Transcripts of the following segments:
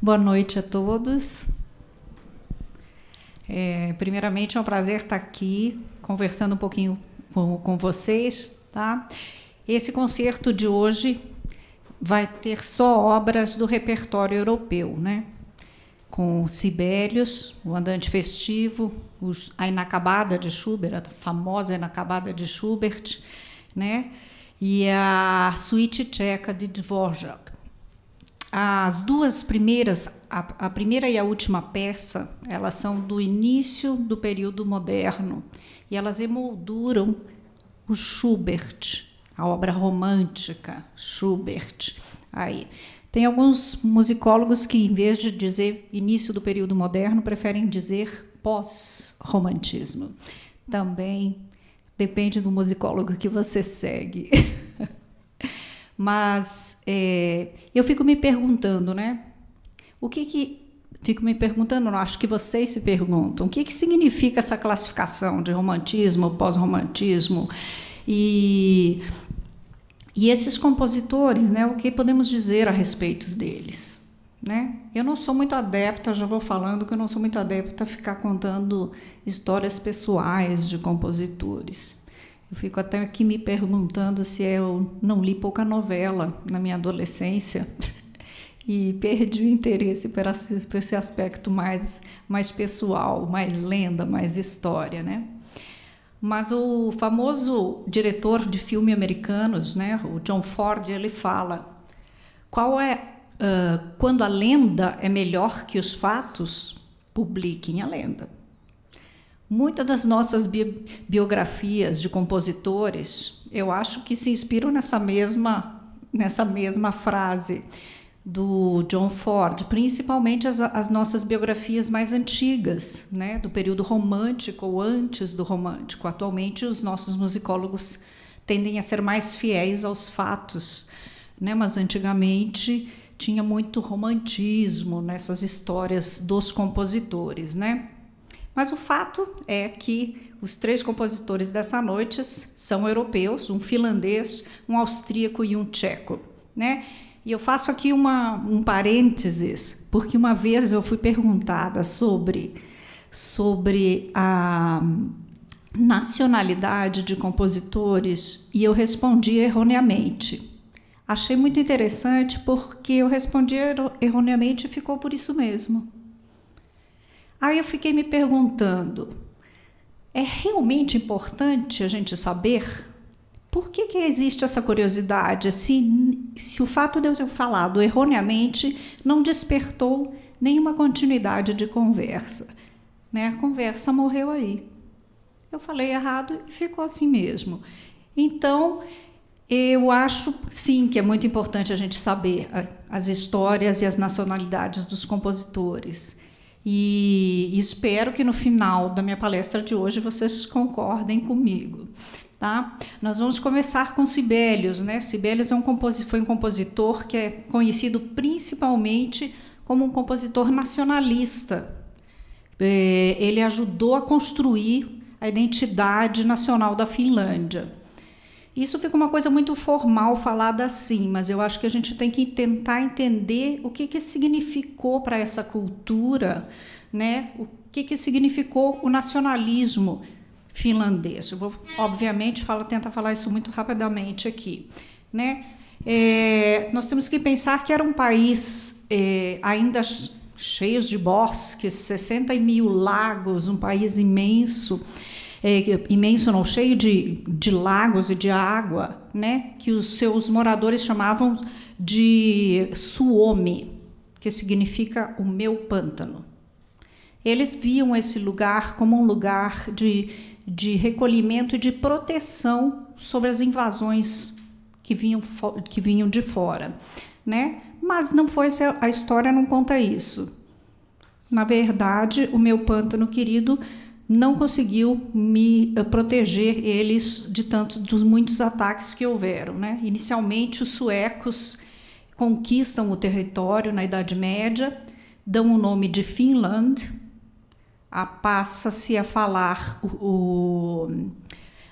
Boa noite a todos. Primeiramente, é um prazer estar aqui conversando um pouquinho com vocês. Tá? Esse concerto de hoje vai ter só obras do repertório europeu, né? Com Sibelius, o Andante Festivo, a Inacabada de Schubert, a famosa Inacabada de Schubert, né? E a Suíte Tcheca de Dvorak. As duas primeiras, a primeira e a última peça, elas são do início do período moderno e elas emolduram o Schubert, a obra romântica Schubert. Aí tem alguns musicólogos que, em vez de dizer início do período moderno, preferem dizer pós-romantismo. Também depende do musicólogo que você segue. Mas eu fico me perguntando, né? Fico me perguntando, acho que vocês se perguntam, o que significa essa classificação de romantismo, pós-romantismo? E esses compositores, né? O que podemos dizer a respeito deles? Né? Eu não sou muito adepta, já vou falando que eu não sou muito adepta a ficar contando histórias pessoais de compositores. Eu fico até aqui me perguntando se eu não li pouca novela na minha adolescência e perdi o interesse por esse aspecto mais pessoal, mais lenda, mais história, né? Mas o famoso diretor de filme americanos, né, o John Ford, ele fala: quando a lenda é melhor que os fatos, publiquem a lenda. Muitas das nossas biografias de compositores, eu acho que se inspiram nessa mesma frase do John Ford, principalmente as nossas biografias mais antigas, né, do período romântico ou antes do romântico. Atualmente, os nossos musicólogos tendem a ser mais fiéis aos fatos, né, mas antigamente tinha muito romantismo nessas histórias dos compositores, né? Mas o fato é que os três compositores dessa noite são europeus, um finlandês, um austríaco e um tcheco, né? E eu faço aqui um parênteses, porque uma vez eu fui perguntada sobre a nacionalidade de compositores e eu respondi erroneamente. Achei muito interessante porque eu respondi erroneamente e ficou por isso mesmo. Aí eu fiquei me perguntando, é realmente importante a gente saber por que existe essa curiosidade, se o fato de eu ter falado erroneamente não despertou nenhuma continuidade de conversa, né? A conversa morreu aí. Eu falei errado e ficou assim mesmo. Então, eu acho, sim, que é muito importante a gente saber as histórias e as nacionalidades dos compositores. E espero que no final da minha palestra de hoje vocês concordem comigo. Tá? Nós vamos começar com Sibelius, né? Sibelius foi um compositor que é conhecido principalmente como um compositor nacionalista. Ele ajudou a construir a identidade nacional da Finlândia. Isso fica uma coisa muito formal falada assim, mas eu acho que a gente tem que tentar entender o que significou para essa cultura, né? O que significou o nacionalismo finlandês. Eu vou, obviamente, tentar falar isso muito rapidamente aqui, né? Nós temos que pensar que era um país ainda cheio de bosques, 60 mil lagos, um país imenso. Imenso não, cheio de lagos e de água, né? Que os seus moradores chamavam de Suomi, que significa o meu pântano. Eles viam esse lugar como um lugar de recolhimento e de proteção sobre as invasões que vinham de fora, né? Mas não foi, a história não conta isso. Na verdade, o meu pântano querido não conseguiu me proteger eles dos muitos ataques que houveram, né? Inicialmente, os suecos conquistam o território na Idade Média, dão o nome de Finland, passa-se a falar,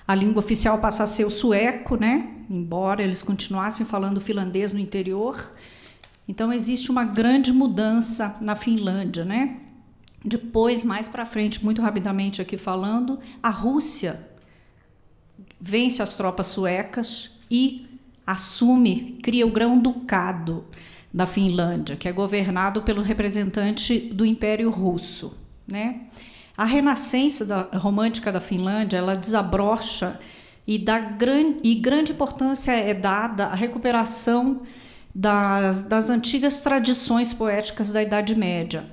a língua oficial passa a ser o sueco, né? Embora eles continuassem falando finlandês no interior, Então, existe uma grande mudança na Finlândia, né? Depois, mais para frente, muito rapidamente aqui falando, a Rússia vence as tropas suecas e cria o Grão-Ducado da Finlândia, que é governado pelo representante do Império Russo, né? A renascença romântica da Finlândia, ela desabrocha e grande importância é dada à recuperação das antigas tradições poéticas da Idade Média.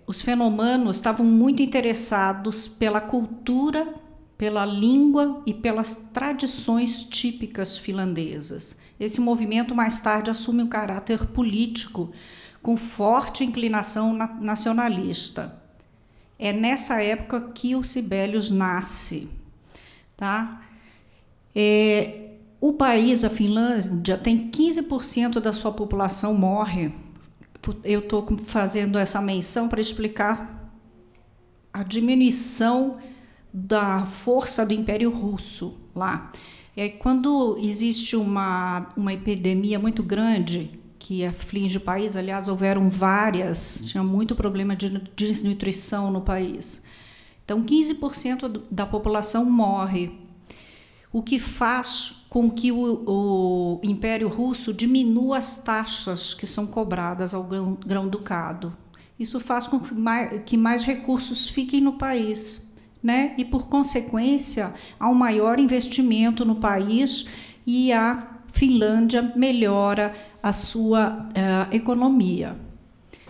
Os fenômenos estavam muito interessados pela cultura, pela língua e pelas tradições típicas finlandesas. Esse movimento mais tarde assume um caráter político com forte inclinação nacionalista. É nessa época que o Sibelius nasce, tá? O país, a Finlândia, tem 15% da sua população morre. Eu estou fazendo essa menção para explicar a diminuição da força do Império Russo lá. Quando existe uma epidemia muito grande que aflige o país, aliás, houveram várias, tinha muito problema de desnutrição no país. Então, 15% da população morre, o que faz com que o Império Russo diminua as taxas que são cobradas ao Grão-Ducado. Isso faz com que mais recursos fiquem no país, né? E, por consequência, há um maior investimento no país e a Finlândia melhora a sua economia.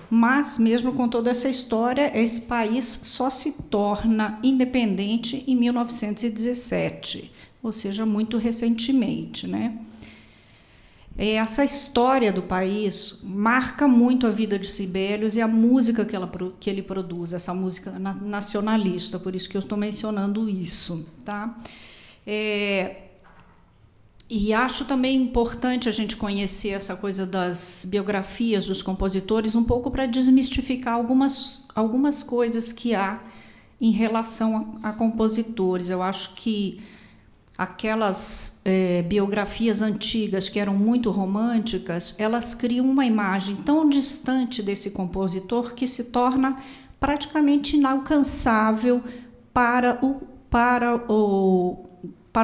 Mas, mesmo com toda essa história, esse país só se torna independente em 1917, ou seja, muito recentemente, né? Essa história do país marca muito a vida de Sibelius e a música que ele produz, essa música nacionalista, por isso que eu estou mencionando isso, tá? E acho também importante a gente conhecer essa coisa das biografias dos compositores, um pouco para desmistificar algumas coisas que há em relação a compositores. Eu acho que aquelas biografias antigas que eram muito românticas, elas criam uma imagem tão distante desse compositor que se torna praticamente inalcançável para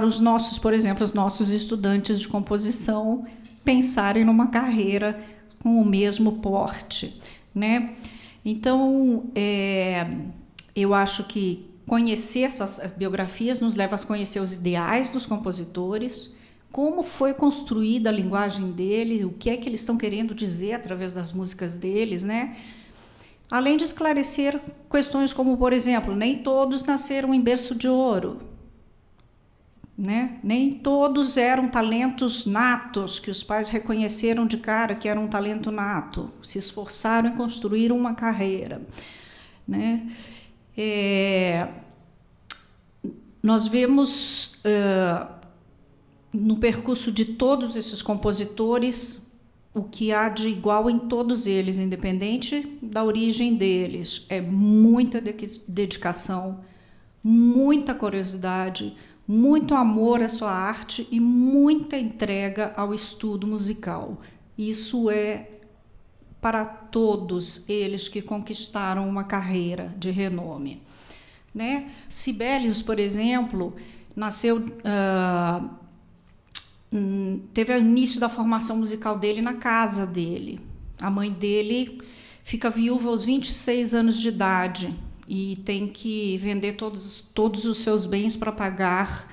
os nossos, por exemplo, os nossos estudantes de composição pensarem numa carreira com o mesmo porte, né? Então, eu acho que conhecer essas biografias nos leva a conhecer os ideais dos compositores, como foi construída a linguagem dele, o que é que eles estão querendo dizer através das músicas deles, né? Além de esclarecer questões como, por exemplo, nem todos nasceram em berço de ouro, né? Nem todos eram talentos natos, que os pais reconheceram de cara que era um talento nato, se esforçaram em construir uma carreira, né? Nós vemos no percurso de todos esses compositores o que há de igual em todos eles, independente da origem deles. É muita dedicação, muita curiosidade, muito amor à sua arte e muita entrega ao estudo musical. Isso é para todos eles que conquistaram uma carreira de renome, né? Sibelius, por exemplo, nasceu, teve o início da formação musical dele na casa dele. A mãe dele fica viúva aos 26 anos de idade e tem que vender todos os seus bens para pagar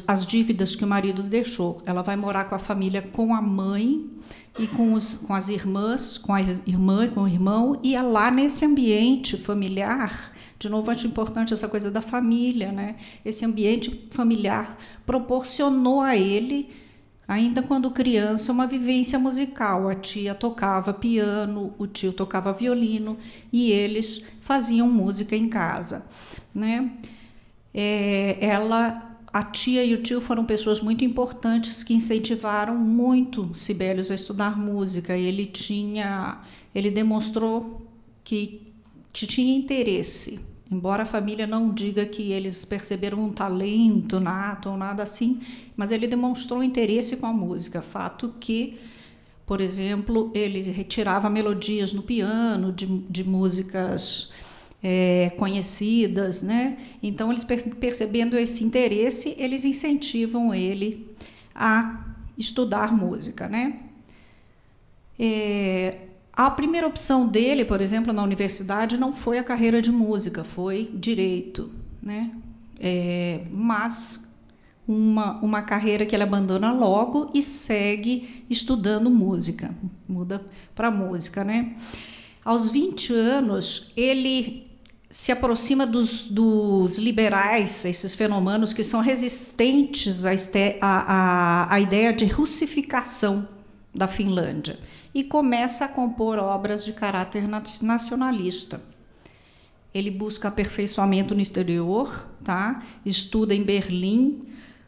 as dívidas que o marido deixou. Ela vai morar com a família, com a mãe e com as irmãs, com a irmã e com o irmão, e é lá nesse ambiente familiar. De novo, acho importante essa coisa da família, né? Esse ambiente familiar proporcionou a ele, ainda quando criança, uma vivência musical. A tia tocava piano, o tio tocava violino e eles faziam música em casa, né? A tia e o tio foram pessoas muito importantes que incentivaram muito Sibelius a estudar música. Ele demonstrou que tinha interesse Embora a família não diga que eles perceberam um talento nato ou nada assim, mas ele demonstrou interesse com a música. Fato que, por exemplo, ele retirava melodias no piano de músicas conhecidas, né? Então, eles percebendo esse interesse, eles incentivam ele a estudar música, né? A primeira opção dele, por exemplo, na universidade, não foi a carreira de música, foi direito, né? Mas uma carreira que ele abandona logo e segue estudando música, muda para música, né? Aos 20 anos, ele se aproxima dos liberais, esses fenômenos que são resistentes à ideia de russificação da Finlândia, e começa a compor obras de caráter nacionalista. Ele busca aperfeiçoamento no exterior, tá? Estuda em Berlim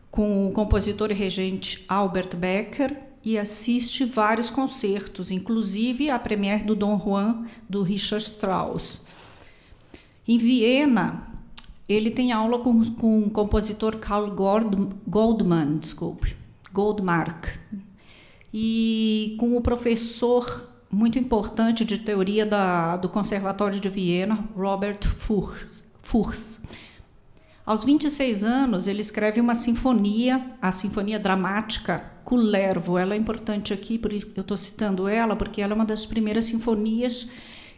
com o compositor e regente Albert Becker e assiste vários concertos, inclusive a premiere do Dom Juan, do Richard Strauss. Em Viena, ele tem aula com o compositor Karl Goldmark, e com o professor muito importante de teoria do Conservatório de Viena, Robert Furse. Aos 26 anos, ele escreve uma sinfonia, a Sinfonia Dramática Kullervo. Ela é importante aqui, eu estou citando ela, porque ela é uma das primeiras sinfonias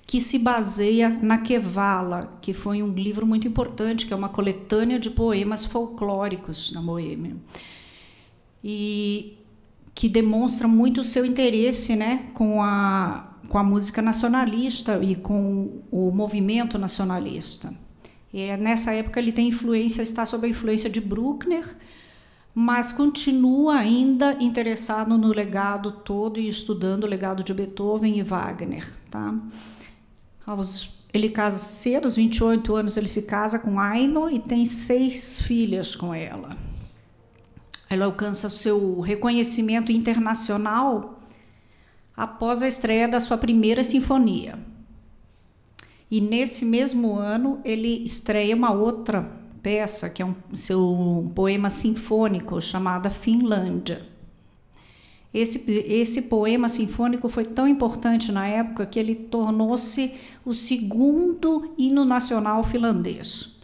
que se baseia na Kevala, que foi um livro muito importante, que é uma coletânea de poemas folclóricos na Boêmia. E que demonstra muito o seu interesse, né, com a música nacionalista e com o movimento nacionalista. E nessa época ele tem está sob a influência de Bruckner, mas continua ainda interessado no legado todo e estudando o legado de Beethoven e Wagner, tá? Ele casa cedo, aos 28 anos ele se casa com Aino e tem 6 filhas com ela. Ela alcança o seu reconhecimento internacional após a estreia da sua primeira sinfonia. E nesse mesmo ano ele estreia uma outra peça, que é seu poema sinfônico, chamada Finlândia. Esse poema sinfônico foi tão importante na época que ele tornou-se o segundo hino nacional finlandês,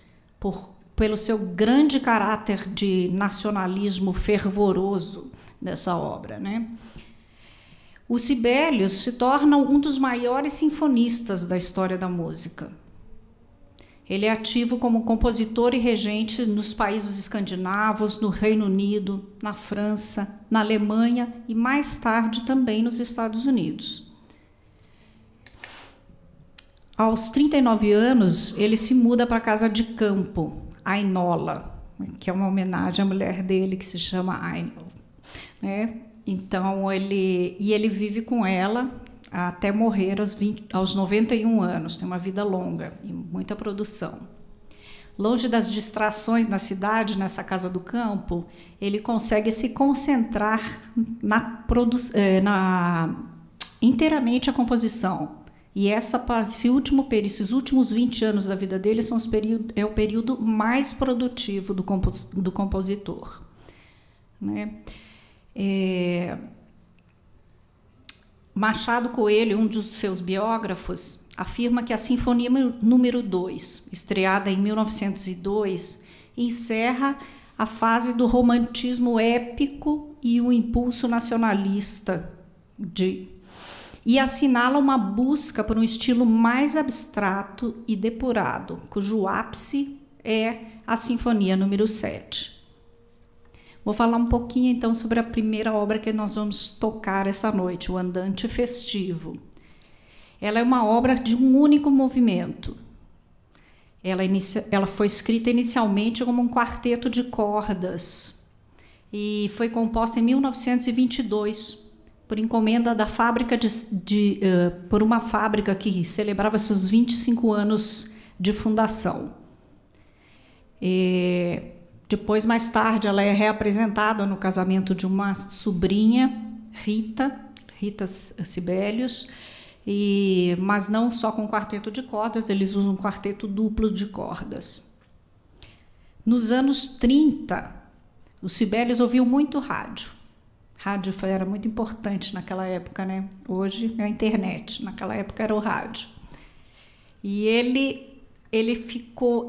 pelo seu grande caráter de nacionalismo fervoroso dessa obra, né? O Sibelius se torna um dos maiores sinfonistas da história da música. Ele é ativo como compositor e regente nos países escandinavos, no Reino Unido, na França, na Alemanha e mais tarde também nos Estados Unidos. Aos 39 anos, ele se muda para a casa de campo, Ainola, que é uma homenagem à mulher dele, que se chama Aino, né? Então, ele vive com ela até morrer aos 91 anos, tem uma vida longa e muita produção. Longe das distrações na cidade, nessa casa do campo, ele consegue se concentrar inteiramente a composição. E esses últimos 20 anos da vida dele é o período mais produtivo do compositor, né? Machado Coelho, um dos seus biógrafos, afirma que a Sinfonia número 2, estreada em 1902, encerra a fase do romantismo épico e o impulso nacionalista e assinala uma busca por um estilo mais abstrato e depurado, cujo ápice é a Sinfonia número 7. Vou falar um pouquinho, então, sobre a primeira obra que nós vamos tocar essa noite, o Andante Festivo. Ela é uma obra de um único movimento. Ela foi escrita inicialmente como um quarteto de cordas e foi composta em 1922 por encomenda da fábrica por uma fábrica que celebrava seus 25 anos de fundação. Depois, mais tarde, ela é reapresentada no casamento de uma sobrinha, Rita Sibelius, mas não só com quarteto de cordas, eles usam quarteto duplo de cordas. Nos anos 30, os Sibelius ouviam muito rádio. Rádio era muito importante naquela época, né? Hoje é a internet, naquela época era o rádio. E ele ficou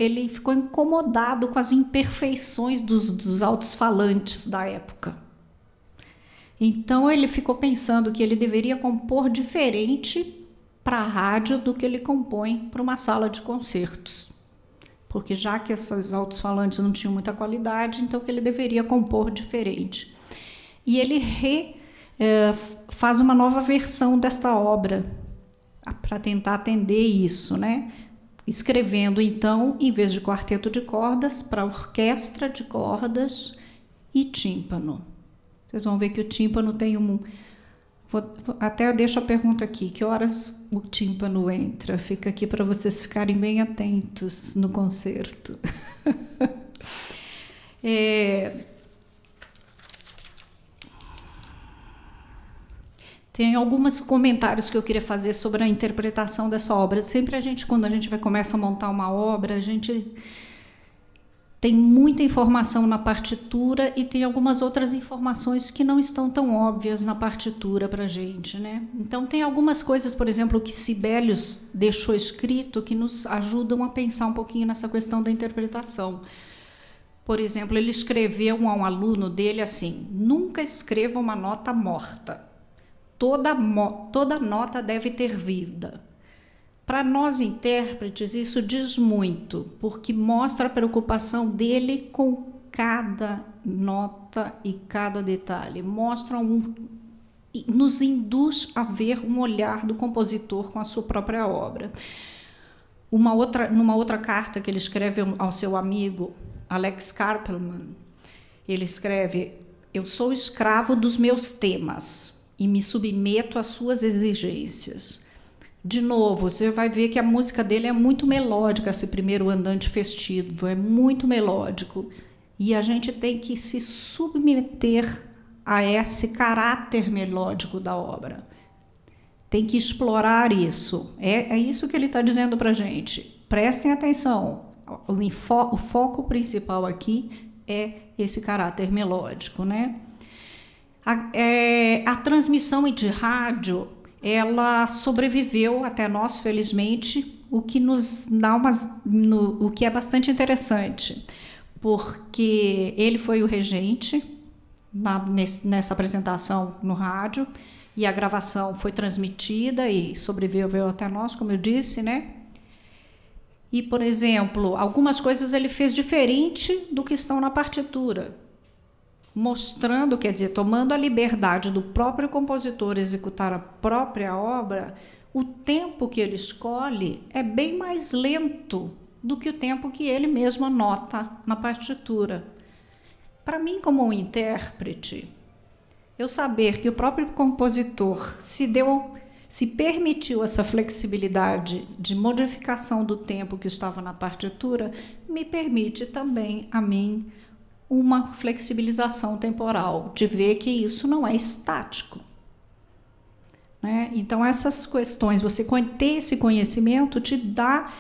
incomodado com as imperfeições dos alto-falantes da época. Então ele ficou pensando que ele deveria compor diferente para a rádio do que ele compõe para uma sala de concertos. Porque já que esses alto-falantes não tinham muita qualidade, então que ele deveria compor diferente. E ele faz uma nova versão desta obra para tentar atender isso, né? Escrevendo, então, em vez de quarteto de cordas, para orquestra de cordas e tímpano. Vocês vão ver que o tímpano tem até eu deixo a pergunta aqui, que horas o tímpano entra? Fica aqui para vocês ficarem bem atentos no concerto. Tem alguns comentários que eu queria fazer sobre a interpretação dessa obra. Sempre quando a gente começa a montar uma obra, a gente tem muita informação na partitura e tem algumas outras informações que não estão tão óbvias na partitura para a gente, né? Então, tem algumas coisas, por exemplo, que Sibelius deixou escrito que nos ajudam a pensar um pouquinho nessa questão da interpretação. Por exemplo, ele escreveu a um aluno dele assim: nunca escreva uma nota morta. Toda nota deve ter vida. Para nós intérpretes, isso diz muito, porque mostra a preocupação dele com cada nota e cada detalhe. Nos induz a ver um olhar do compositor com a sua própria obra. Numa outra carta que ele escreve ao seu amigo Alex Karpelman, ele escreve: eu sou escravo dos meus temas e me submeto às suas exigências. De novo, você vai ver que a música dele é muito melódica, esse primeiro andante festivo, é muito melódico. E a gente tem que se submeter a esse caráter melódico da obra. Tem que explorar isso. É isso que ele está dizendo para a gente. Prestem atenção. O foco principal aqui é esse caráter melódico, né? A transmissão de rádio, ela sobreviveu até nós, felizmente, o que nos dá o que é bastante interessante, porque ele foi o regente nessa apresentação no rádio, e a gravação foi transmitida e sobreviveu até nós, como eu disse, né? E, por exemplo, algumas coisas ele fez diferente do que estão na partitura, mostrando, quer dizer, tomando a liberdade do próprio compositor executar a própria obra. O tempo que ele escolhe é bem mais lento do que o tempo que ele mesmo anota na partitura. Para mim, como um intérprete, eu saber que o próprio compositor se permitiu essa flexibilidade de modificação do tempo que estava na partitura, me permite também a mim uma flexibilização temporal, de ver que isso não é estático, né? Então, essas questões, você ter esse conhecimento te dá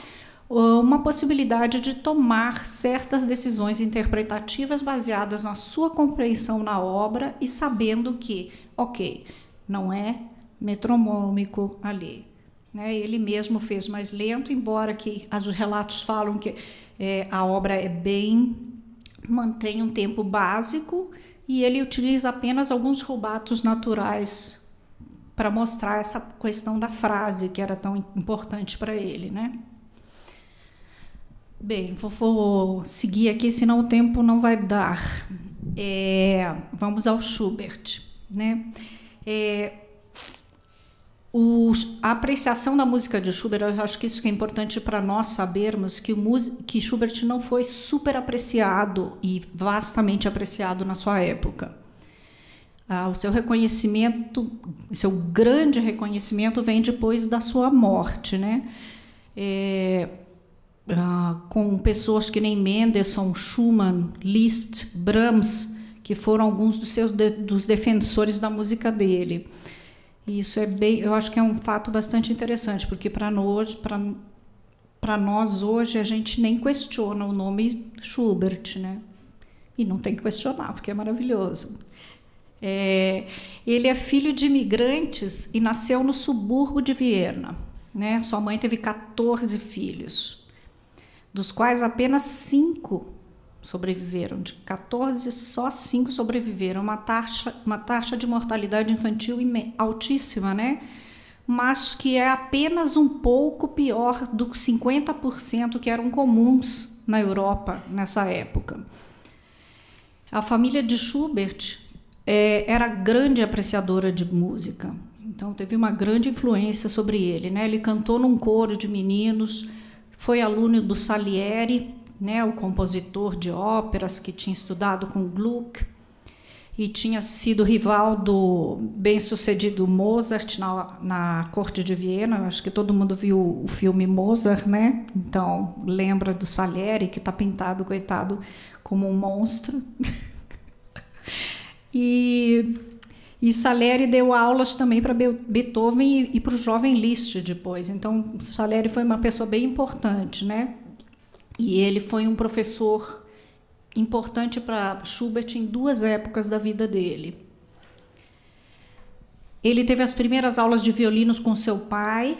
uma possibilidade de tomar certas decisões interpretativas baseadas na sua compreensão na obra e sabendo que, ok, não é metronômico ali, né? Ele mesmo fez mais lento, embora que os relatos falam que a obra mantém um tempo básico e ele utiliza apenas alguns rubatos naturais para mostrar essa questão da frase que era tão importante para ele, né? Bem, vou seguir aqui, senão o tempo não vai dar. Vamos ao Schubert, né? A apreciação da música de Schubert, eu acho que isso que é importante para nós sabermos, que Schubert não foi super apreciado e vastamente apreciado na sua época. O seu reconhecimento, o seu grande reconhecimento vem depois da sua morte, né? Com pessoas que nem Mendelssohn, Schumann, Liszt, Brahms, que foram alguns dos defensores da música dele. E isso é bem, eu acho que é um fato bastante interessante, porque para nós hoje a gente nem questiona o nome Schubert, né? E não tem que questionar, porque é maravilhoso. Ele é filho de imigrantes e nasceu no subúrbio de Viena, né? Sua mãe teve 14 filhos, dos quais apenas 5 sobreviveram. De 14, só 5 sobreviveram. Uma taxa de mortalidade infantil altíssima, né? Mas que é apenas um pouco pior do que 50% que eram comuns na Europa nessa época. A família de Schubert era grande apreciadora de música, então teve uma grande influência sobre ele, né? Ele cantou num coro de meninos, foi aluno do Salieri, né, o compositor de óperas que tinha estudado com Gluck e tinha sido rival do bem-sucedido Mozart na corte de Viena. Eu acho que todo mundo viu o filme Mozart, né? Então lembra do Salieri, que está pintado, coitado, como um monstro. E Salieri deu aulas também para Beethoven e para o jovem Liszt depois. Então, Salieri foi uma pessoa bem importante, né? E ele foi um professor importante para Schubert em 2 épocas da vida dele. Ele teve as primeiras aulas de violinos com seu pai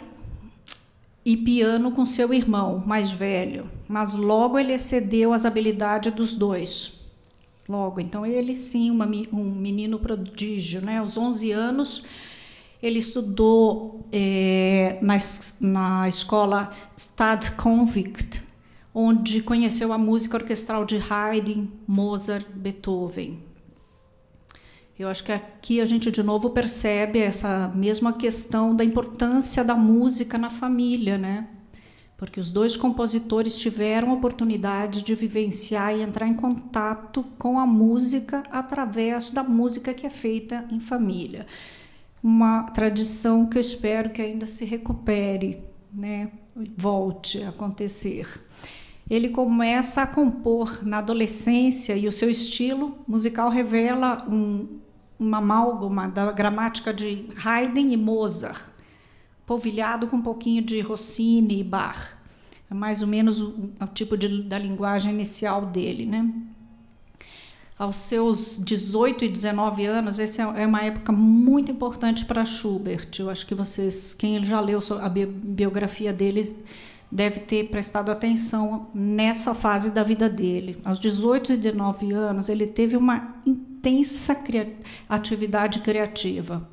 e piano com seu irmão mais velho, mas logo ele excedeu as habilidades dos dois. Logo, então ele sim, um menino prodígio, né? Aos 11 anos, ele estudou na escola Stadtkonvikt, onde conheceu a música orquestral de Haydn, Mozart, Beethoven. Eu acho que aqui a gente de novo percebe essa mesma questão da importância da música na família, né? Porque os 2 compositores tiveram a oportunidade de vivenciar e entrar em contato com a música através da música que é feita em família. Uma tradição que eu espero que ainda se recupere, né? Volte a acontecer. Ele começa a compor na adolescência e o seu estilo musical revela uma amálgama da gramática de Haydn e Mozart, polvilhado com um pouquinho de Rossini e Bach. É mais ou menos o tipo da linguagem inicial dele, né? Aos seus 18 e 19 anos, essa é uma época muito importante para Schubert. Eu acho que vocês, quem já leu a biografia deles, deve ter prestado atenção nessa fase da vida dele. Aos 18 e 19 anos, ele teve uma intensa atividade criativa,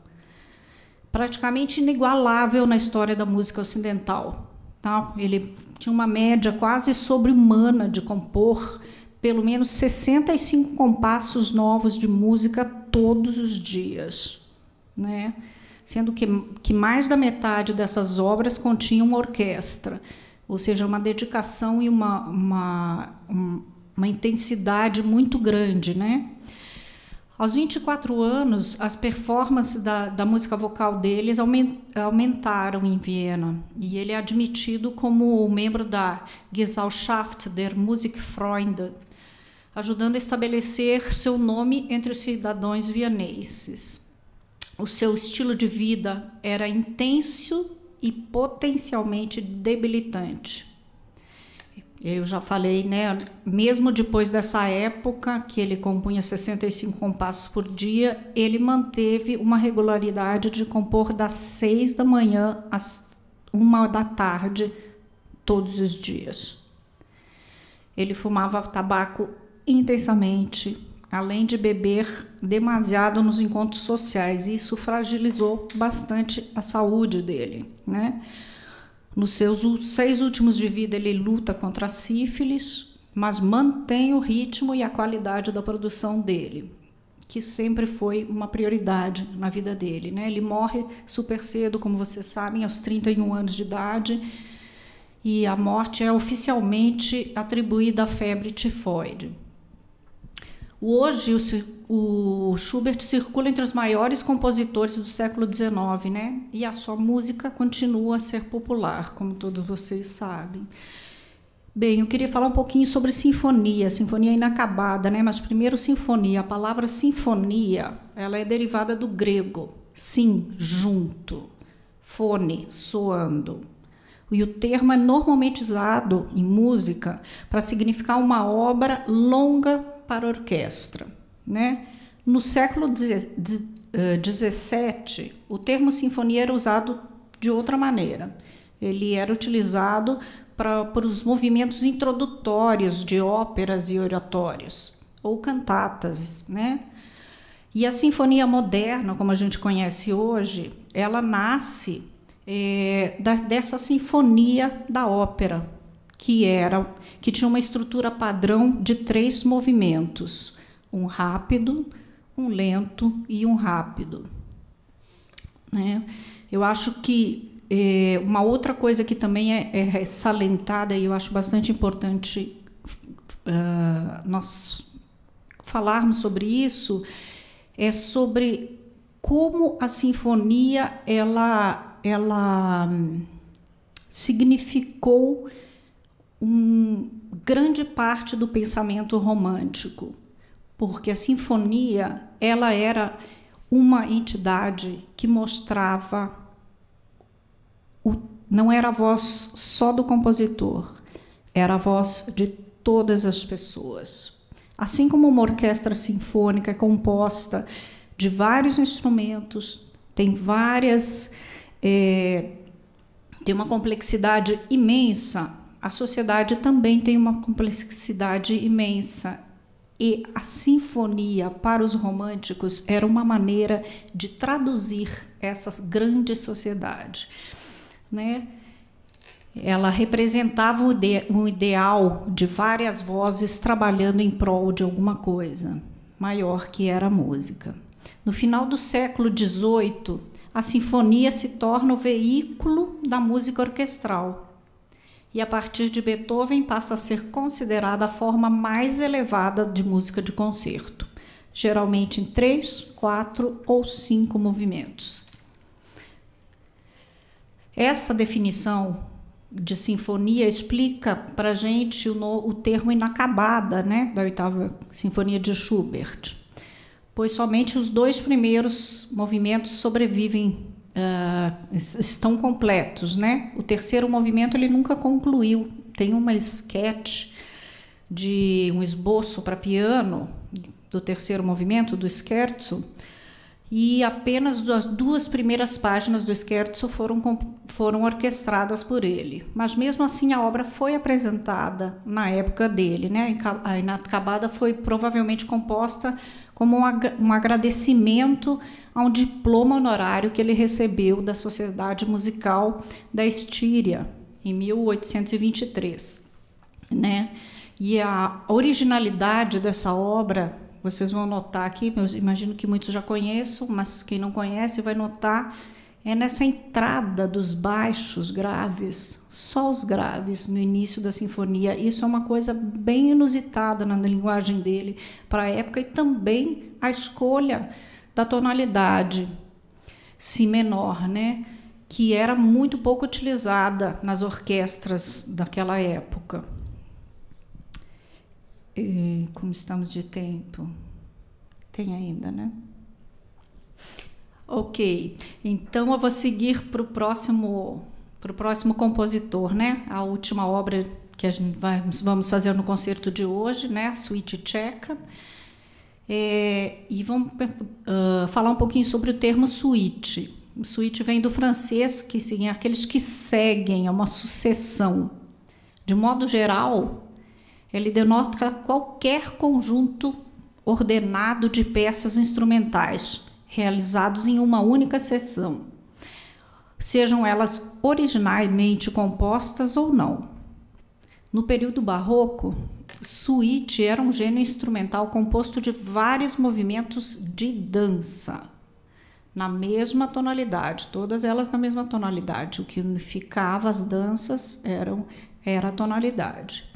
praticamente inigualável na história da música ocidental. Tá? Ele tinha uma média quase sobre-humana de compor pelo menos 65 compassos novos de música todos os dias, né? Sendo que mais da metade dessas obras continham uma orquestra, ou seja, uma dedicação e uma intensidade muito grande, né? Aos 24 anos, as performances da música vocal deles aumentaram em Viena, e ele é admitido como membro da Gesellschaft der Musikfreunde, ajudando a estabelecer seu nome entre os cidadãos vieneses. O seu estilo de vida era intenso e potencialmente debilitante. Eu já falei, né? Mesmo depois dessa época, que ele compunha 65 compassos por dia, ele manteve uma regularidade de compor das 6 da manhã às 1 da tarde, todos os dias. Ele fumava tabaco intensamente, além de beber demasiado nos encontros sociais. Isso fragilizou bastante a saúde dele, né? Nos seus 6 últimos de vida, ele luta contra a sífilis, mas mantém o ritmo e a qualidade da produção dele, que sempre foi uma prioridade na vida dele, né? Ele morre super cedo, como vocês sabem, aos 31 anos de idade, e a morte é oficialmente atribuída à febre tifoide. Hoje, o Schubert circula entre os maiores compositores do século XIX, né? E a sua música continua a ser popular, como todos vocês sabem. Bem, eu queria falar um pouquinho sobre sinfonia inacabada, né? Mas primeiro sinfonia. A palavra sinfonia, ela é derivada do grego, sim, junto, fone, soando. E o termo é normalmente usado em música para significar uma obra longa para orquestra, né? No século XVII, o termo sinfonia era usado de outra maneira. Ele era utilizado para os movimentos introdutórios de óperas e oratórios, ou cantatas, né? E a sinfonia moderna, como a gente conhece hoje, ela nasce dessa sinfonia da ópera, que tinha uma estrutura padrão de 3 movimentos, um rápido, um lento e um rápido, né? Eu acho que uma outra coisa que também é salientada, e eu acho bastante importante nós falarmos sobre isso, é sobre como a sinfonia ela significou grande parte do pensamento romântico, porque a sinfonia ela era uma entidade que mostrava não era a voz só do compositor, era a voz de todas as pessoas. Assim como uma orquestra sinfônica é composta de vários instrumentos, tem uma complexidade imensa, a sociedade também tem uma complexidade imensa. E a sinfonia, para os românticos, era uma maneira de traduzir essa grande sociedade, né? Ela representava um ideal de várias vozes trabalhando em prol de alguma coisa maior, que era a música. No final do século XVIII, a sinfonia se torna o veículo da música orquestral. E a partir de Beethoven passa a ser considerada a forma mais elevada de música de concerto, geralmente em 3, 4 ou 5 movimentos. Essa definição de sinfonia explica para a gente o termo inacabada, né, da 8ª Sinfonia de Schubert, pois somente os 2 primeiros movimentos sobrevivem, estão completos, né? O 3º movimento ele nunca concluiu. Tem uma sketch de um esboço para piano do 3º movimento, do scherzo, e apenas as 2 primeiras páginas do scherzo foram orquestradas por ele. Mas mesmo assim a obra foi apresentada na época dele, né? A inacabada foi provavelmente composta como um agradecimento a um diploma honorário que ele recebeu da Sociedade Musical da Estíria, em 1823. Né? E a originalidade dessa obra, vocês vão notar aqui, eu imagino que muitos já conheçam, mas quem não conhece vai notar, é nessa entrada dos baixos graves, só os graves no início da sinfonia. Isso é uma coisa bem inusitada na linguagem dele para a época, e também a escolha da tonalidade si menor, né, que era muito pouco utilizada nas orquestras daquela época. E como estamos de tempo? Tem ainda, né? Ok, então eu vou seguir para o próximo compositor, né? A última obra que vamos fazer no concerto de hoje, né? A Suíte Tcheca. E vamos falar um pouquinho sobre o termo suíte. O suíte vem do francês, que significa aqueles que seguem, é uma sucessão. De modo geral, ele denota qualquer conjunto ordenado de peças instrumentais, realizados em uma única sessão, sejam elas originalmente compostas ou não. No período barroco, suíte era um gênero instrumental composto de vários movimentos de dança, na mesma tonalidade, todas elas na mesma tonalidade. O que unificava as danças era a tonalidade.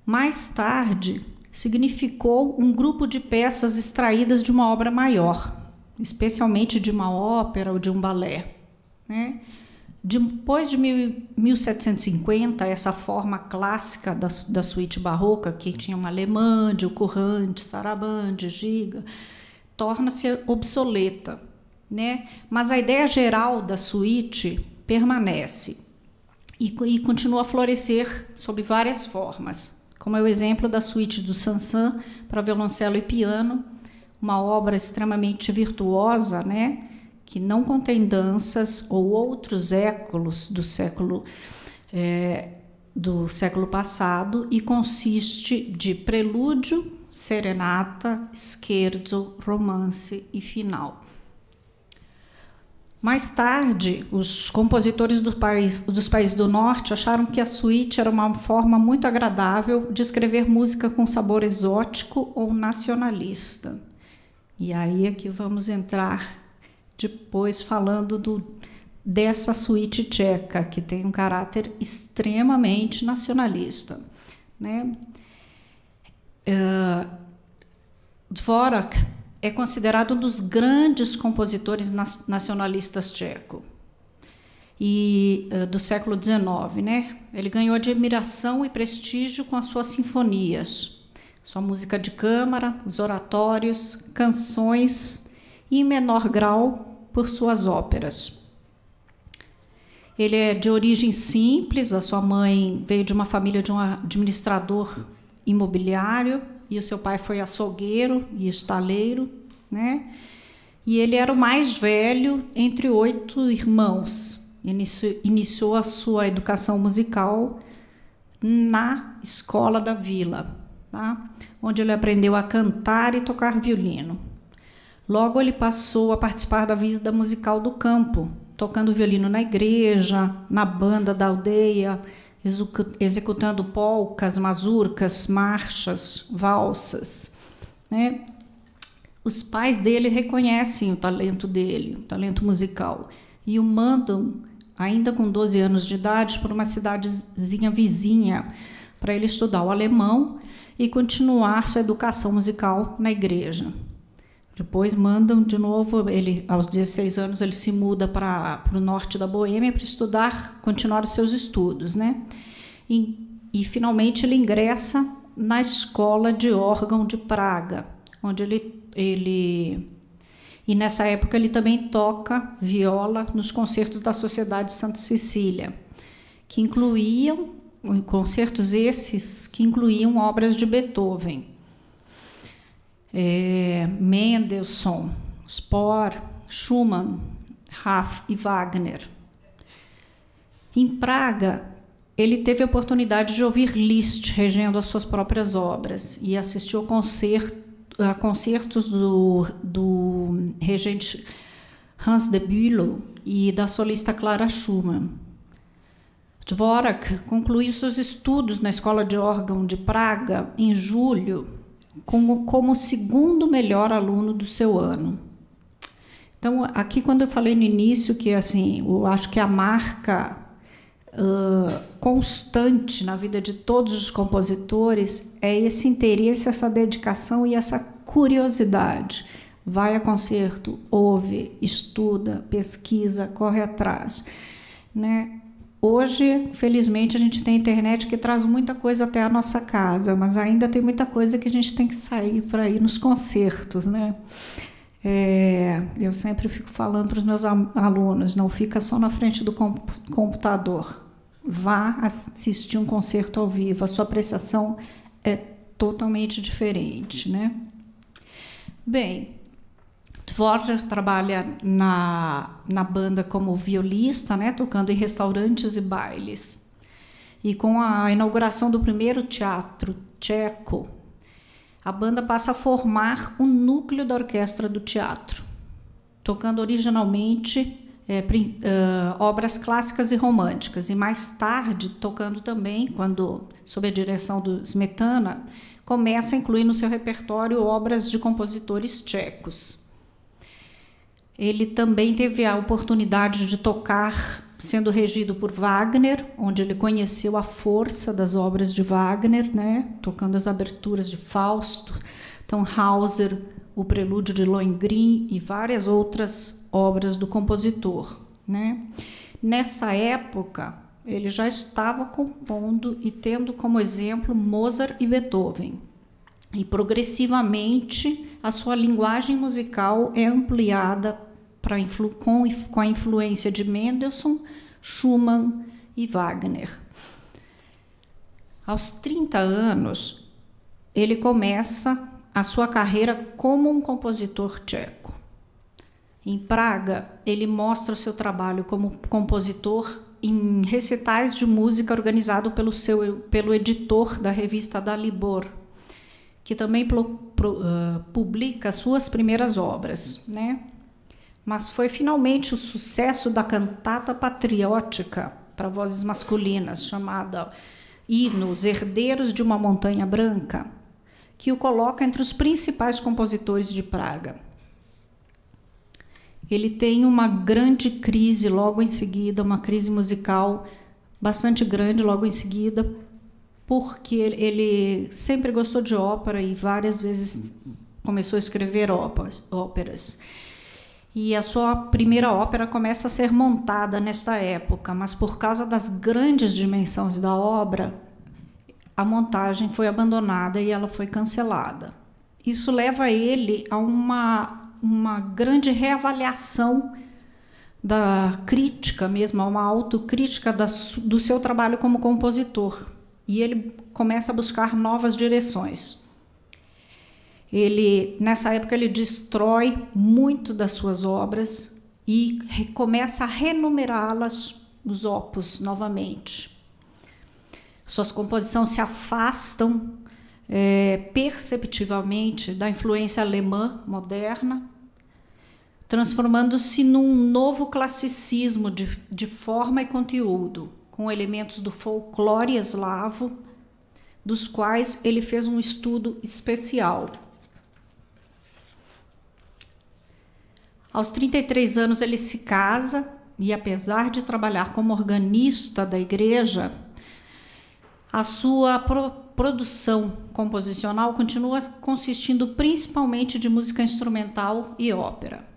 Mais tarde, significou um grupo de peças extraídas de uma obra maior, especialmente de uma ópera ou de um balé, né? Depois de 1750, essa forma clássica da suíte barroca, que tinha uma alemande, o currante, sarabande, giga, torna-se obsoleta, né? Mas a ideia geral da suíte permanece e continua a florescer sob várias formas, como é o exemplo da suíte do Saint-Saëns para violoncelo e piano, uma obra extremamente virtuosa, né? Que não contém danças ou outros éculos do século passado e consiste de prelúdio, serenata, scherzo, romance e final. Mais tarde, os compositores dos países do norte acharam que a suíte era uma forma muito agradável de escrever música com sabor exótico ou nacionalista. E aí é que vamos entrar depois falando dessa suíte tcheca, que tem um caráter extremamente nacionalista, né? Dvořák é considerado um dos grandes compositores nacionalistas tcheco e do século XIX, né? Ele ganhou admiração e prestígio com as suas sinfonias, sua música de câmara, os oratórios, canções e, em menor grau, por suas óperas. Ele é de origem simples, a sua mãe veio de uma família de um administrador imobiliário e o seu pai foi açougueiro e estaleiro, né? E ele era o mais velho entre 8 irmãos. Iniciou a sua educação musical na escola da vila, tá? Onde ele aprendeu a cantar e tocar violino. Logo ele passou a participar da vida musical do campo, tocando violino na igreja, na banda da aldeia, executando polcas, mazurcas, marchas, valsas, né? Os pais dele reconhecem o talento dele, o talento musical, e o mandam, ainda com 12 anos de idade, para uma cidadezinha vizinha, para ele estudar o alemão e continuar sua educação musical na igreja. Depois mandam de novo, ele, aos 16 anos, ele se muda para o norte da Boêmia para estudar, continuar os seus estudos, né? E finalmente ele ingressa na escola de órgão de Praga, onde e nessa época ele também toca viola nos concertos da Sociedade Santa Cecília, que incluíam concertos esses que incluíam obras de Beethoven, Mendelssohn, Spohr, Schumann, Raff e Wagner. Em Praga, ele teve a oportunidade de ouvir Liszt regendo as suas próprias obras e assistiu a concertos do regente Hans de Bülow e da solista Clara Schumann. Dvořák concluiu seus estudos na Escola de Órgão de Praga em julho, como o segundo melhor aluno do seu ano. Então, aqui, quando eu falei no início que assim, eu acho que a marca constante na vida de todos os compositores é esse interesse, essa dedicação e essa curiosidade. Vai a concerto, ouve, estuda, pesquisa, corre atrás, né? Hoje, felizmente, a gente tem internet que traz muita coisa até a nossa casa, mas ainda tem muita coisa que a gente tem que sair para ir nos concertos, né? Eu sempre fico falando para os meus alunos, não fica só na frente do computador. Vá assistir um concerto ao vivo, a sua apreciação é totalmente diferente, né? Bem, Dvořák trabalha na banda como violista, né, tocando em restaurantes e bailes. E com a inauguração do primeiro teatro tcheco, a banda passa a formar o núcleo da orquestra do teatro, tocando originalmente obras clássicas e românticas, e mais tarde tocando também, quando sob a direção do Smetana, começa a incluir no seu repertório obras de compositores tchecos. Ele também teve a oportunidade de tocar sendo regido por Wagner, onde ele conheceu a força das obras de Wagner, né? Tocando as aberturas de Fausto, Tannhäuser, o Prelúdio de Lohengrin e várias outras obras do compositor, né? Nessa época, ele já estava compondo e tendo como exemplo Mozart e Beethoven. E progressivamente a sua linguagem musical é ampliada com a influência de Mendelssohn, Schumann e Wagner. Aos 30 anos, ele começa a sua carreira como um compositor tcheco. Em Praga, ele mostra o seu trabalho como compositor em recitais de música organizado pelo editor da revista Dalibor, que também publica suas primeiras obras, né? Mas foi finalmente o sucesso da cantata patriótica para vozes masculinas, chamada Hinos, Herdeiros de uma Montanha Branca, que o coloca entre os principais compositores de Praga. Ele tem uma grande crise logo em seguida, uma crise musical bastante grande logo em seguida, porque ele sempre gostou de ópera e várias vezes começou a escrever óperas. E a sua primeira ópera começa a ser montada nesta época, mas por causa das grandes dimensões da obra, a montagem foi abandonada e ela foi cancelada. Isso leva ele a uma grande reavaliação da crítica mesmo, uma autocrítica do seu trabalho como compositor. E ele começa a buscar novas direções. Nessa época, ele destrói muito das suas obras e começa a renumerá-las nos opus novamente. Suas composições se afastam perceptivelmente da influência alemã moderna, transformando-se num novo classicismo de forma e conteúdo, com elementos do folclore eslavo, dos quais ele fez um estudo especial. Aos 33 anos ele se casa e, apesar de trabalhar como organista da igreja, a sua produção composicional continua consistindo principalmente de música instrumental e ópera.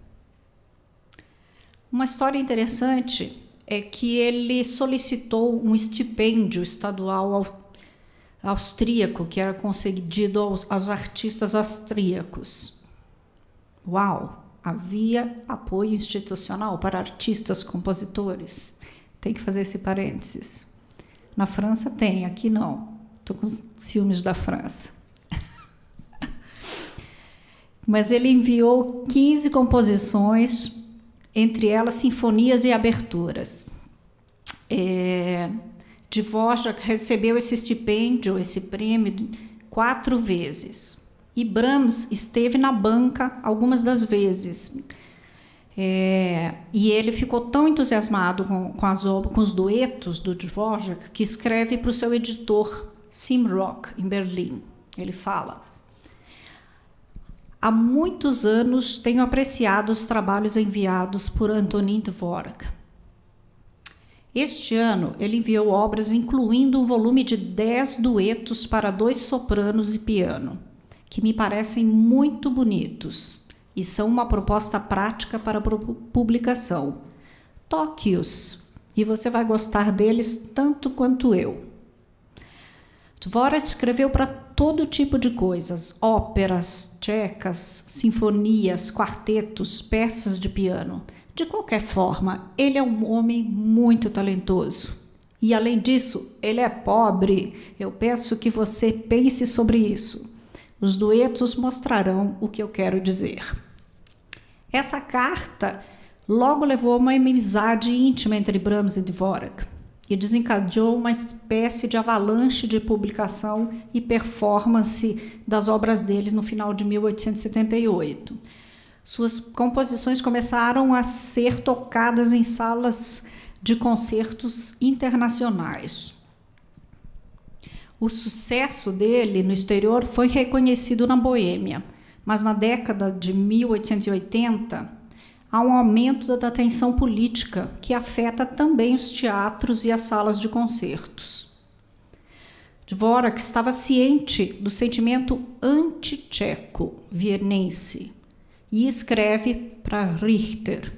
Uma história interessante é que ele solicitou um estipêndio estadual austríaco, que era concedido aos artistas austríacos. Uau! Havia apoio institucional para artistas compositores. Tem que fazer esse parênteses. Na França tem, aqui não. Estou com ciúmes da França. Mas ele enviou 15 composições, entre elas sinfonias e aberturas. Dvořák recebeu esse estipêndio, esse prêmio, 4 vezes. E Brahms esteve na banca algumas das vezes. E ele ficou tão entusiasmado com os duetos do Dvořák que escreve para o seu editor, Simrock, em Berlim. Ele fala: há muitos anos tenho apreciado os trabalhos enviados por Antonín Dvořák. Este ano, ele enviou obras incluindo um volume de 10 duetos para 2 sopranos e piano, que me parecem muito bonitos e são uma proposta prática para publicação. Toque-os e você vai gostar deles tanto quanto eu. Dvořák escreveu para todo tipo de coisas: óperas tchecas, sinfonias, quartetos, peças de piano. De qualquer forma, ele é um homem muito talentoso. E, além disso, ele é pobre. Eu peço que você pense sobre isso. Os duetos mostrarão o que eu quero dizer. Essa carta logo levou a uma amizade íntima entre Brahms e Dvořák e desencadeou uma espécie de avalanche de publicação e performance das obras deles no final de 1878. Suas composições começaram a ser tocadas em salas de concertos internacionais. O sucesso dele no exterior foi reconhecido na Boêmia, mas na década de 1880 há um aumento da tensão política que afeta também os teatros e as salas de concertos. Dvořák estava ciente do sentimento anti-tcheco vienense e escreve para Richter: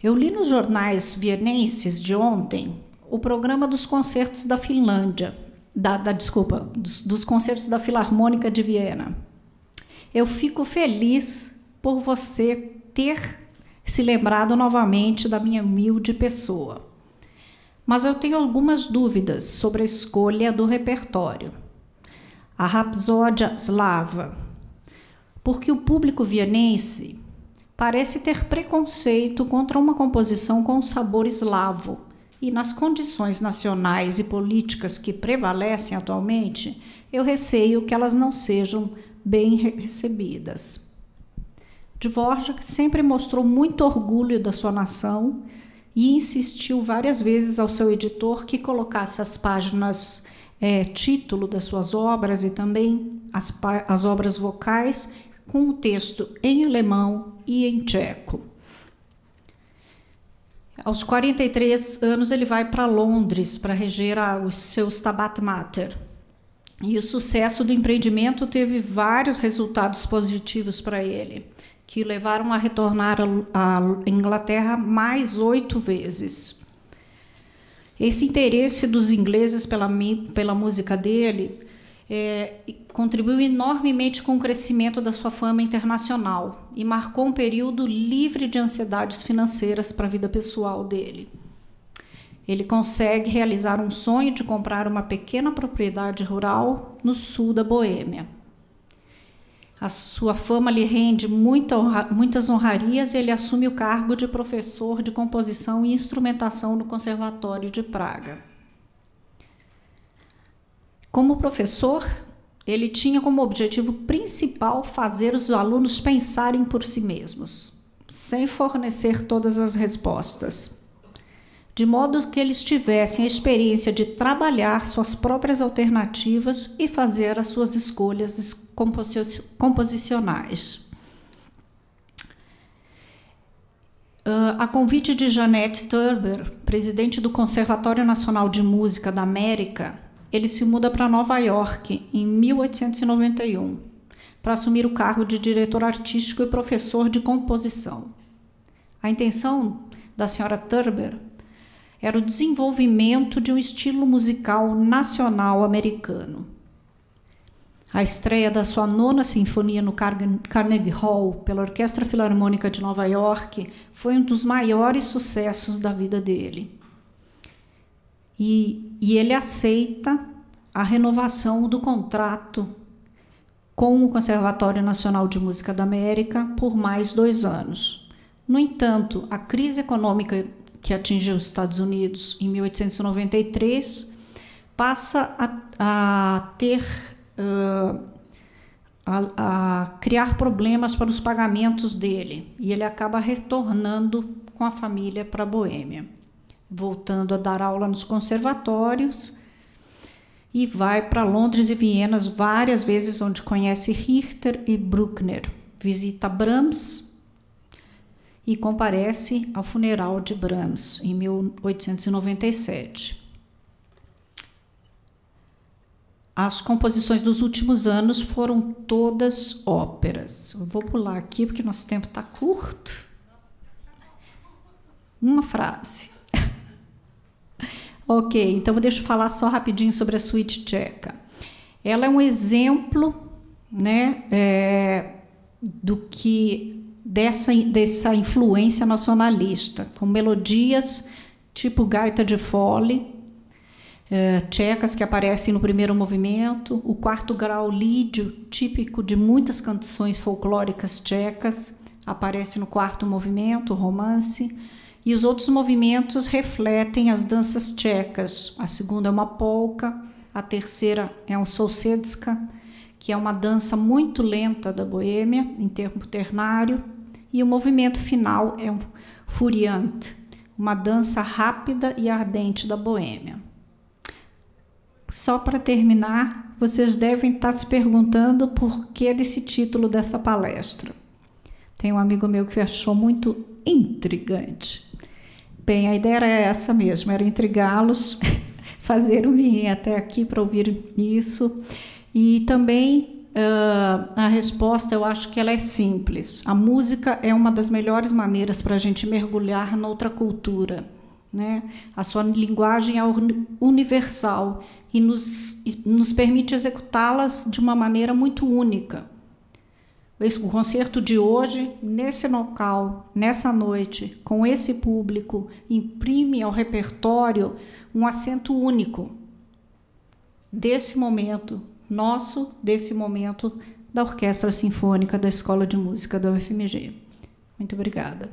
eu li nos jornais vienenses de ontem o programa dos concertos da Finlândia, dos concertos da Filarmônica de Viena. Eu fico feliz por você ter se lembrado novamente da minha humilde pessoa. Mas eu tenho algumas dúvidas sobre a escolha do repertório. A Rapsódia Slava, porque o público vienense parece ter preconceito contra uma composição com sabor eslavo, e nas condições nacionais e políticas que prevalecem atualmente, eu receio que elas não sejam bem recebidas. Dvorak sempre mostrou muito orgulho da sua nação e insistiu várias vezes ao seu editor que colocasse as páginas título das suas obras e também as obras vocais com o texto em alemão e em tcheco. Aos 43 anos, ele vai para Londres para reger o seu Stabat Mater. E o sucesso do empreendimento teve vários resultados positivos para ele, que levaram a retornar à Inglaterra mais 8 vezes. Esse interesse dos ingleses pela música dele contribuiu enormemente com o crescimento da sua fama internacional e marcou um período livre de ansiedades financeiras para a vida pessoal dele. Ele consegue realizar um sonho de comprar uma pequena propriedade rural no sul da Boêmia. A sua fama lhe rende muitas honrarias e ele assume o cargo de professor de composição e instrumentação no Conservatório de Praga. Como professor, ele tinha como objetivo principal fazer os alunos pensarem por si mesmos, sem fornecer todas as respostas, de modo que eles tivessem a experiência de trabalhar suas próprias alternativas e fazer as suas escolhas composicionais. A convite de Jeanette Turber, presidente do Conservatório Nacional de Música da América, ele se muda para Nova York em 1891 para assumir o cargo de diretor artístico e professor de composição. A intenção da senhora Turber era o desenvolvimento de um estilo musical nacional americano. A estreia da sua 9ª Sinfonia no Carnegie Hall pela Orquestra Filarmônica de Nova York foi um dos maiores sucessos da vida dele. E ele aceita a renovação do contrato com o Conservatório Nacional de Música da América por mais 2 anos. No entanto, a crise econômica que atingiu os Estados Unidos em 1893 passa a criar problemas para os pagamentos dele, e ele acaba retornando com a família para a Boêmia, voltando a dar aula nos conservatórios, e vai para Londres e Viena várias vezes, onde conhece Richter e Bruckner, visita Brahms e comparece ao funeral de Brahms em 1897. As composições dos últimos anos foram todas óperas. Eu vou pular aqui porque nosso tempo está curto. Uma frase. Ok, então deixa eu falar só rapidinho sobre a suíte tcheca. Ela é um exemplo, né, dessa influência nacionalista, com melodias tipo gaita de fole, tchecas que aparecem no primeiro movimento, o 4º grau lídio, típico de muitas canções folclóricas tchecas, aparece no 4º movimento, o romance, e os outros movimentos refletem as danças tchecas. A segunda é uma polka, a terceira é um solsedska, que é uma dança muito lenta da Boêmia, em tempo ternário, e o movimento final é um furiant, uma dança rápida e ardente da Boêmia. Só para terminar, vocês devem estar se perguntando por que desse título dessa palestra. Tem um amigo meu que achou muito intrigante. Bem, a ideia era essa mesmo, era intrigá-los, fazer vir até aqui para ouvir isso. E também a resposta, eu acho que ela é simples. A música é uma das melhores maneiras para a gente mergulhar noutra cultura, né? A sua linguagem é universal e nos permite executá-las de uma maneira muito única. O concerto de hoje, nesse local, nessa noite, com esse público, imprime ao repertório um acento único desse momento nosso, desse momento da Orquestra Sinfônica da Escola de Música da UFMG. Muito obrigada.